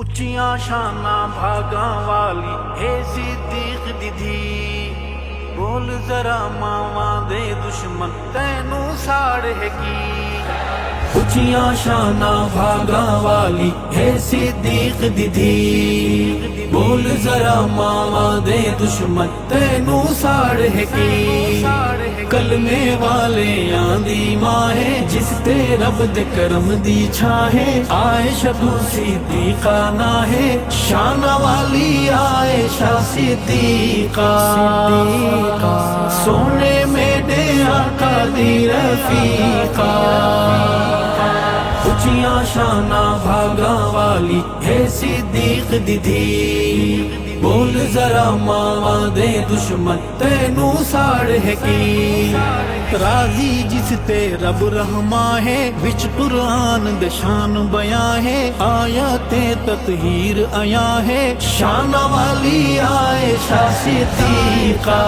ਉੱਚੀਆਂ ਸ਼ਾਨਾਂ ਭਾਗਾਂ ਵਾਲੀ ਹੈ ਸਿੱਦੀਕ ਦੀ ਧੀ। ਬੋਲ ਜ਼ਰਾ ਮਾਵਾਂ ਦੇ ਦੁਸ਼ਮਣ ਤੈਨੂੰ ਸਾੜ ਹੈ ਕੀ। ਉੱਚੀਆਂ ਸ਼ਾਨਾਂ ਭਾਗਾਂ ਵਾਲੀ ਹੈ ਸਿੱਦੀਕ ਦੀ ਧੀ। ਬੋਲ ਜ਼ਰਾ ਮਾਵਾਂ ਦੇ ਦੁਸ਼ਮਣ ਤੈਨੂੰ ਸਾੜ ਹੈ ਕੀ। ਕਲਮੇ ਵਾਲਿਆਂ ਦੀ ਮਾਂ ਹੈ ਜਿਸ ਤੇ ਰੱਬ ਦੇ ਕਰਮ ਦੀ ਛਾਂ ਹੈ। ਆਇਸ਼ਾ ਤੂੰ ਸਿੱਦੀਕਾ ਨਾ ਹੈ ਸ਼ਾਨਾਂ ਵਾਲੀ ਆਇਸ਼ਾ ਸਿੱਦੀਕਾ। ਸੋਨੇ ਮੇਡੇ ਆਕਾ ਦੀ ਰਫੀਕਾ। ਉੱਚੀਆਂ ਸ਼ਾਨਾਂ ਭਾਗਾਂ ਵਾਲੀ ਹੈ ਸਿੱਦੀਕ ਦੀ ਧੀ। ਬੋਲ ਜ਼ਰਾ ਮਾਵਾਂ ਦੇ ਦੁਸ਼ਮਣ ਤੈਨੂੰ ਸਾੜ ਹੈ ਕੀ। ਰਾਜ਼ੀ ਜਿਸ ਤੇ ਰੱਬ ਰਹਿਮਾ ਹੈ ਵਿੱਚ ਕੁਰਾਨ ਦੇ ਸ਼ਾਨ ਬਿਆਨ ਹੈ। ਆਇਤੇ ਤਤਹੀਰ ਆਇਆ ਹੈ ਸ਼ਾਨਾਂ ਵਾਲੀ ਆਇਸ਼ਾ ਸਿੱਦੀਕਾ।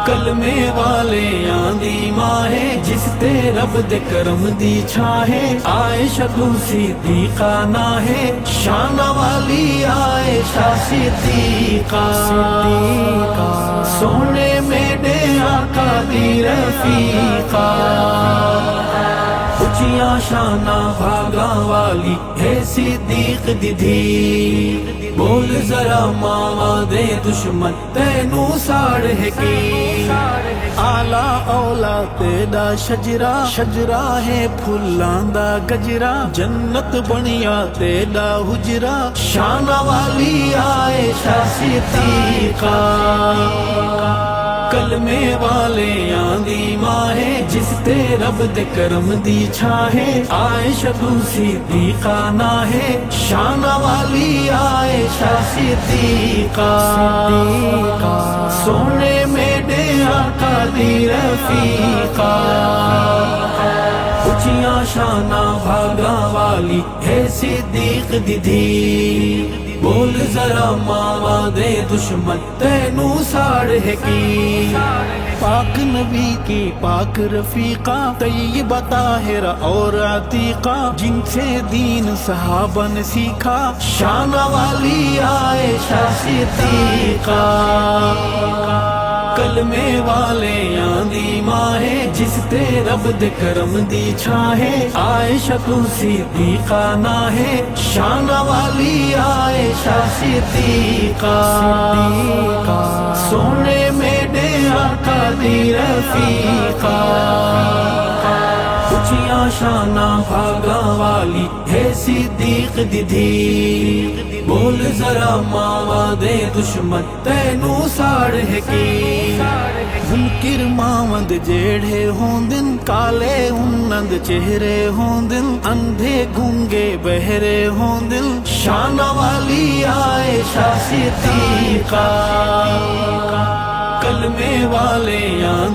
ਕਲਮੇ ਵਾਲਿਆਂ ਦੀ ਮਾਂ ਹੈ ਜਿਸ ਤੇ ਰੱਬ ਦੇ ਕਰਮ ਦੀ ਛਾਂ ਹੈ। ਆਇਸ਼ਾ ਤੂੰ ਸਿੱਦੀਕਾ ਨਾ ਹੈ ਸ਼ਾਨਾਂ ਵਾਲੀ ਆਇਸ਼ਾ ਸਿੱਦੀਕਾ। ਸੋਨੇ ਮੇਡੇ ਆਕਾ ਦੀ ਰਫੀਕਾ। ਉੱਚੀਆਂ ਸ਼ਾਨਾਂ ਭਾਗਾਂ ਵਾਲੀ ਹੈ ਸਿੱਦੀਕ ਦੀ ਧੀ। ਬੋਲ ਜ਼ਰਾ ਮਾਵਾਂ ਦੇ ਦੁਸ਼ਮਣ ਤੈਨੂੰ ਸਾੜ ਹੈ ਕੀ। ਆਲਾ ਔਲਾ ਤੇਰਾ ਸ਼ਜਰਾ ਸ਼ਜਰਾ ਹੈ ਫੁੱਲਾਂ ਦਾ ਗਜਰਾ। ਜੰਨਤ ਬਣਿਆ ਤੇਰਾ ਹੁਜਰਾ ਸ਼ਾਨਾਂ ਵਾਲੀ ਆਇਸ਼ਾ ਸਿੱਦੀਕਾ। ਕਲਮੇ ਵਾਲਿਆਂ ਦੀ ਮਾਂ ਹੈ ਜਿਸ ਤੇ ਰੱਬ ਦੇ ਕਰਮ ਦੀ ਛਾਂ ਹੈ। ਆਇਸ਼ਾ ਤੂੰ ਸਿੱਦੀਕਾ ਨਾ ਹੈ ਸ਼ਾਨਾਂ ਵਾਲੀ ਆਇਸ਼ਾ ਸਿੱਦੀਕਾ। ਸੋਨੇ ਮੇਡੇ ਆਕਾ ਦੀ ਰਫੀਕਾ। ਉੱਚੀਆਂ ਸ਼ਾਨਾਂ ਭਾਗਾਂ ਵਾਲੀ ਹੈ ਸਿੱਦੀਕ ਦੀ ਧੀ। ਬੋਲ ਜ਼ਰਾ ਮਾਵਾਂ ਦੇ ਦੁਸ਼ਮਣ ਤੈਨੂੰ ਸਾੜ ਹੈ ਕੀ। پاک نبی کی پاک رفیقہ طیبہ طاہرہ اور عتیقہ جن سے دین صحابہ نے سیکھا شانہ والی عائشہ صدیقہ۔ کلمے والیاں دی ماں ہے جس تے رب دے کرم دی چھاں ہے۔ عائشہ تو صدیقہ نا ہے شانہ والی عائشہ صدیقہ۔ سونے میڈے آقا دی رفیقہ۔ اچھیاں شاناں بھاگاں والی ہے صدیق دی دھی۔ بول ذرا ماواں دے دشمن تینوں ساڑ ہے کی۔ منکر ماوند جیڑے ہوندن کالے انند چہرے ہوندن اندھے گونگے بہرے ہوندن شانہ والی عائشہ صدیقہ۔ کلمے والے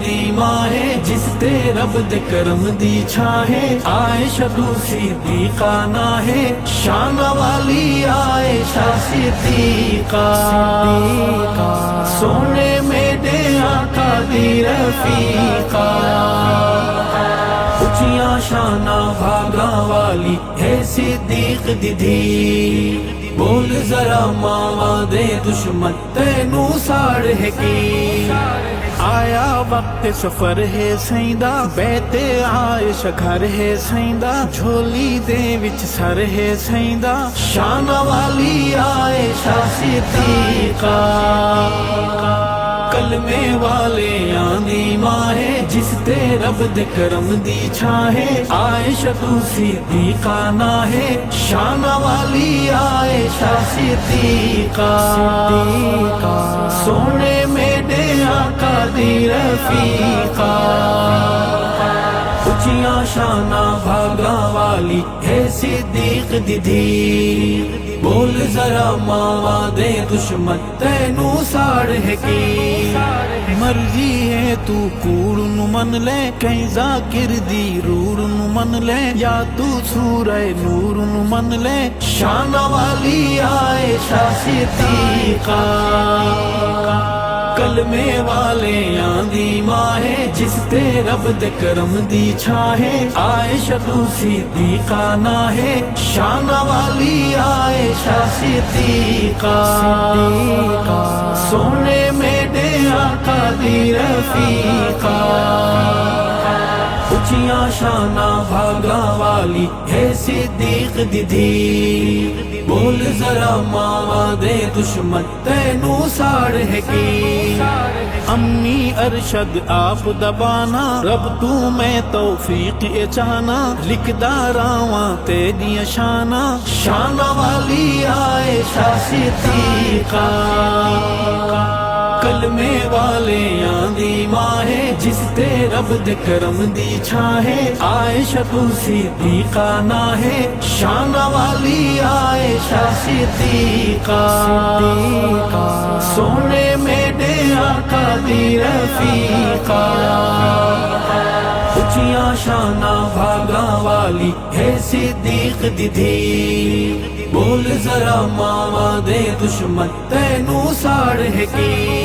دی ماں ہے جس تے رب دے کرم دی چھاں ہے۔ عائشہ تو صدیقہ نا ہے شانہ والی عائشہ صدیقہ۔ سونے میڈے آقا دی رفیقہ۔ اچھیاں شانہ بھاگاں والی ہے صدیق دی دھی۔ بول ذرا ماواں دے دشمن تینوں ساڑ ہے کی۔ آیا وقت سفر ہے سائندا بیت عائشہ گھر ہے سائندا جھولی دے وچ سر ہے سائندا شانہ والی عائشہ صدیقہ۔ کلمے والے دی ماں ہے جس تے رب دے کرم دی چھاں ہے۔ عائشہ تو صدیقہ نا ہے شانہ والی عائشہ صدیقہ۔ سونے میڈے آقا دی رفیقہ۔ اچھیاں شانہ بھاگاں والی ہے صدیق دی دھی۔ بول ذرا ماواں دے دشمن تینوں ساڑ ہے کی۔ مرضی ہے تو کوڑ نو من لے کہیں ذاکر دی روڑ نو من لے یا تو سورہ نور نو من لے شانہ والی عائشہ صدیقہ۔ کلمے والے آندی ماں ہے جس تے رب دے کرم دی چھاں ہے عائشہ تو صدیقہ نہ ہے شان والی عائشہ صدیقہ سونے میرے آقا دی رفیقہ اچھیاں شانہ بھاگا والی ہے صدیق دی دھی بول ذرا ماواں دے دشمن تینوں ساڑ ہے کی امی ارشد آپ دبانا رب تو میں توفیق چاہنا لکھدا راواں تیریاں شانہ شان والی عائشہ صدیقہ کلمے والے آندی ماں ہے جس تے رب دے کرم دی چھاں ہے عائشہ تو صدیقہ نہ ہے شان والی عائشہ صدیقہ سونے میرے آقا دی رفیقہ اچھیاں شانہ بھاگا والی ہے صدیق دی دھی بول ذرا ماواں دے دشمن تینوں ساڑ ہے کی